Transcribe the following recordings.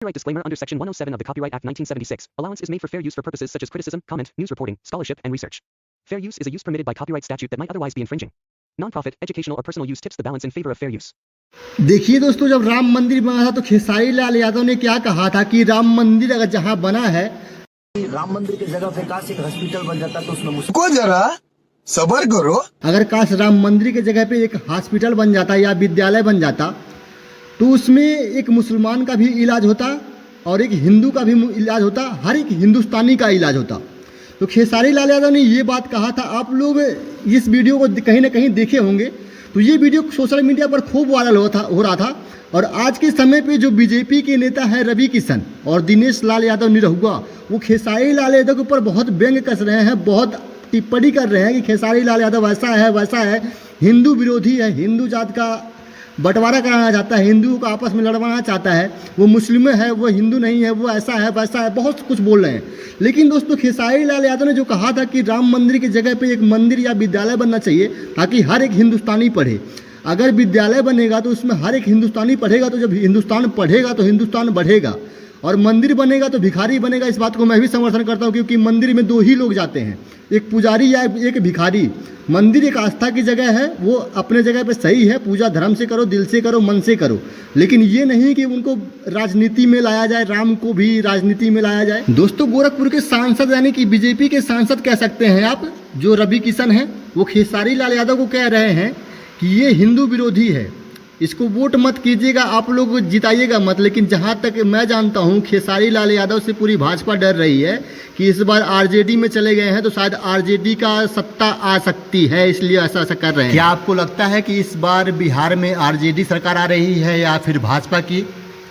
Copyright disclaimer under Section 107 of the Copyright Act 1976. Allowance is made for fair use for purposes such as criticism, comment, news reporting, scholarship, and research. Fair use is a use permitted by copyright statute that might otherwise be infringing. Non-profit, educational or personal use tips the balance in favor of fair use. देखिए दोस्तों, जब राम मंदिर बना था तो खेसारी लाल यादव ने क्या कहा था कि राम मंदिर अगर जहां बना है, राम मंदिर की जगह पे काश एक हॉस्पिटल बन जाता तो उसमें को जरा सबर करो। अगर काश राम मंदिर की जगह पे एक हॉस्पिटल बन जाता या विद्यालय बन जाता तो उसमें एक मुसलमान का भी इलाज होता और एक हिंदू का भी इलाज होता, हर एक हिंदुस्तानी का इलाज होता। तो खेसारी लाल यादव ने ये बात कहा था। आप लोग इस वीडियो को कहीं ना कहीं देखे होंगे। तो ये वीडियो सोशल मीडिया पर खूब वायरल हो रहा था। और आज के समय पे जो बीजेपी के नेता हैं रवि किशन और दिनेश लाल यादव निरहुआ, वो खेसारी लाल यादव के ऊपर बहुत व्यंग कस रहे हैं, बहुत टिप्पणी कर रहे हैं कि खेसारी लाल यादव ऐसा है वैसा है, हिंदू विरोधी है, हिंदू जात का बंटवारा कराना चाहता है, हिंदुओं को आपस में लड़वाना चाहता है, वो मुस्लिम है, वो हिंदू नहीं है, वो ऐसा है वैसा है, बहुत कुछ बोल रहे हैं। लेकिन दोस्तों, खेसारी लाल यादव ने जो कहा था कि राम मंदिर की जगह पे एक मंदिर या विद्यालय बनना चाहिए ताकि हर एक हिंदुस्तानी पढ़े। अगर विद्यालय बनेगा तो उसमें हर एक हिंदुस्तानी पढ़ेगा, तो जब हिंदुस्तान पढ़ेगा तो हिंदुस्तान बढ़ेगा। और मंदिर बनेगा तो भिखारी बनेगा। इस बात को मैं भी समर्थन करता हूँ, क्योंकि मंदिर में दो ही लोग जाते हैं, एक पुजारी या एक भिखारी। मंदिर एक आस्था की जगह है, वो अपने जगह पे सही है, पूजा धर्म से करो, दिल से करो, मन से करो। लेकिन ये नहीं कि उनको राजनीति में लाया जाए, राम को भी राजनीति में लाया जाए। दोस्तों, गोरखपुर के सांसद यानी कि बीजेपी के सांसद कह सकते हैं आप, जो रवि किशन हैं, वो खेसारी लाल यादव को कह रहे हैं कि ये हिंदू विरोधी है, इसको वोट मत कीजिएगा, आप लोग जिताइएगा मत। लेकिन जहां तक मैं जानता हूं, खेसारी लाल यादव से पूरी भाजपा डर रही है कि इस बार आरजेडी में चले गए हैं तो शायद आरजेडी का सत्ता आ सकती है, इसलिए ऐसा कर रहे हैं। क्या आपको लगता है कि इस बार बिहार में आरजेडी सरकार आ रही है या फिर भाजपा की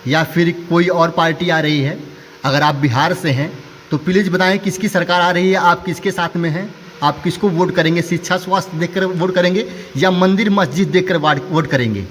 या फिर कोई और पार्टी आ रही है? अगर आप बिहार से हैं तो प्लीज़ बताएं किसकी सरकार आ रही है, आप किसके साथ में हैं, आप किसको वोट करेंगे? शिक्षा स्वास्थ्य देखकर वोट करेंगे या मंदिर मस्जिद देखकर वोट करेंगे?